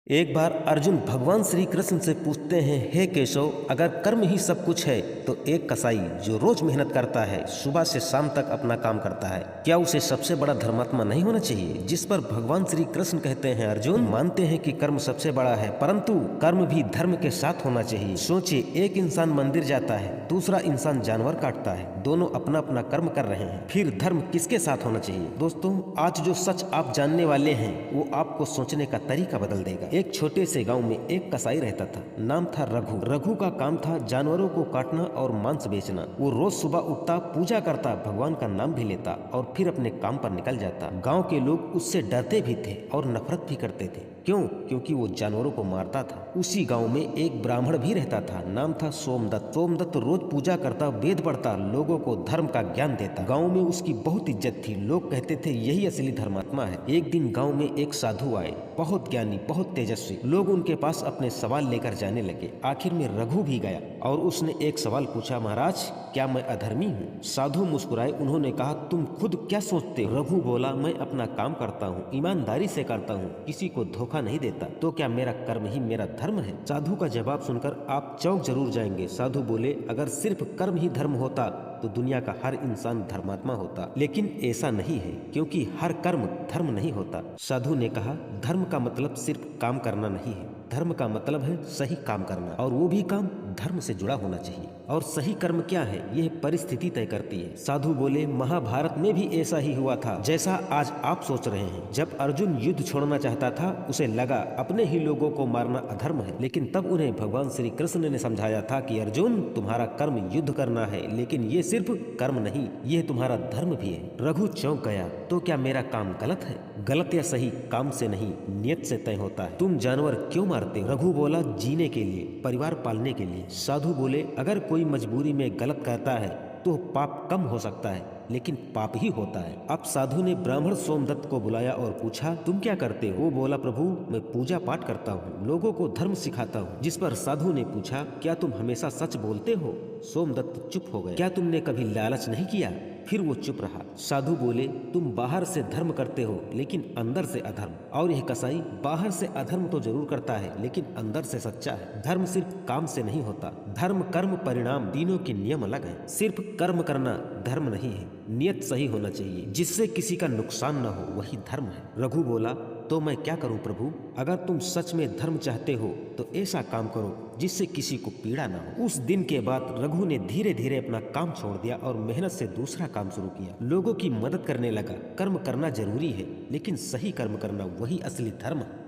एक बार अर्जुन भगवान श्री कृष्ण से पूछते हैं, हे केशव, अगर कर्म ही सब कुछ है तो एक कसाई जो रोज मेहनत करता है, सुबह से शाम तक अपना काम करता है, क्या उसे सबसे बड़ा धर्मात्मा नहीं होना चाहिए? जिस पर भगवान श्री कृष्ण कहते हैं, अर्जुन मानते हैं कि कर्म सबसे बड़ा है, परंतु कर्म भी धर्म के साथ होना चाहिए। सोचिए, एक इंसान मंदिर जाता है, दूसरा इंसान जानवर काटता है, दोनों अपना अपना कर्म कर रहे हैं, फिर धर्म किसके साथ होना चाहिए? दोस्तों, आज जो सच आप जानने वाले हैं वो आपको सोचने का तरीका बदल देगा। एक छोटे से गांव में एक कसाई रहता था। नाम था रघु। रघु का काम था जानवरों को काटना और मांस बेचना। वो रोज सुबह उठता, पूजा करता, भगवान का नाम भी लेता और फिर अपने काम पर निकल जाता। गांव के लोग उससे डरते भी थे और नफरत भी करते थे। क्यों? क्योंकि वो जानवरों को मारता था। उसी गांव में एक ब्राह्मण भी रहता था। नाम था सोमदत्त। सोमदत्त रोज पूजा करता, वेद पढ़ता, लोगों को धर्म का ज्ञान देता। गांव में उसकी बहुत इज्जत थी। लोग कहते थे यही असली धर्मात्मा है। एक दिन गांव में एक साधु आए, बहुत ज्ञानी, बहुत तेजस्वी। लोग उनके पास अपने सवाल लेकर जाने लगे। आखिर में रघु भी गया और उसने एक सवाल पूछा, महाराज, क्या मैं अधर्मी हूँ? साधु मुस्कुराए। उन्होंने कहा, तुम खुद क्या सोचते हो? रघु बोला, मैं अपना काम करता हूँ, ईमानदारी से करता हूँ, किसी को धोखा नहीं देता, तो क्या मेरा कर्म ही मेरा धर्म है? साधु का जवाब सुनकर आप चौंक जरूर जाएंगे। साधु बोले, अगर सिर्फ कर्म ही धर्म होता तो दुनिया का हर इंसान धर्मात्मा होता, लेकिन ऐसा नहीं है, क्योंकि हर कर्म धर्म नहीं होता। साधु ने कहा, धर्म का मतलब सिर्फ काम करना नहीं है, धर्म का मतलब है सही काम करना, और वो भी काम धर्म से जुड़ा होना चाहिए। और सही कर्म क्या है, यह परिस्थिति तय करती है। साधु बोले, महाभारत में भी ऐसा ही हुआ था जैसा आज आप सोच रहे हैं। जब अर्जुन युद्ध छोड़ना चाहता था, उसे लगा अपने ही लोगों को मारना अधर्म है, लेकिन तब उन्हें भगवान श्री कृष्ण ने समझाया था कि अर्जुन, तुम्हारा कर्म युद्ध करना है, लेकिन ये सिर्फ कर्म नहीं, ये तुम्हारा धर्म भी है। रघु चौंक गया, तो क्या मेरा काम गलत है? गलत या सही काम से नहीं, नियत से तय होता है। तुम जानवर क्यों मारते हो? रघु बोला, जीने के लिए, परिवार पालने के लिए। साधु बोले, अगर कोई मजबूरी में गलत करता है तो पाप कम हो सकता है, लेकिन पाप ही होता है। अब साधु ने ब्राह्मण सोमदत्त को बुलाया और पूछा, तुम क्या करते हो? वो बोला, प्रभु, मैं पूजा पाठ करता हूँ, लोगों को धर्म सिखाता हूँ। जिस पर साधु ने पूछा, क्या तुम हमेशा सच बोलते हो? सोमदत्त चुप हो गए। क्या तुमने कभी लालच नहीं किया? फिर वो चुप रहा। साधु बोले, तुम बाहर से धर्म करते हो लेकिन अंदर से अधर्म। और यह कसाई बाहर से अधर्म तो जरूर करता है, लेकिन अंदर से सच्चा है। धर्म सिर्फ काम से नहीं होता, धर्म, कर्म, परिणाम, तीनों के नियम अलग हैं। सिर्फ कर्म करना धर्म नहीं है, नियत सही होना चाहिए, जिससे किसी का नुकसान न हो, वही धर्म है। रघु बोला, तो मैं क्या करूं प्रभु? अगर तुम सच में धर्म चाहते हो तो ऐसा काम करो जिससे किसी को पीड़ा ना हो। उस दिन के बाद रघु ने धीरे धीरे अपना काम छोड़ दिया और मेहनत से दूसरा काम शुरू किया। लोगों की मदद करने लगा। कर्म करना जरूरी है, लेकिन सही कर्म करना वही असली धर्म है।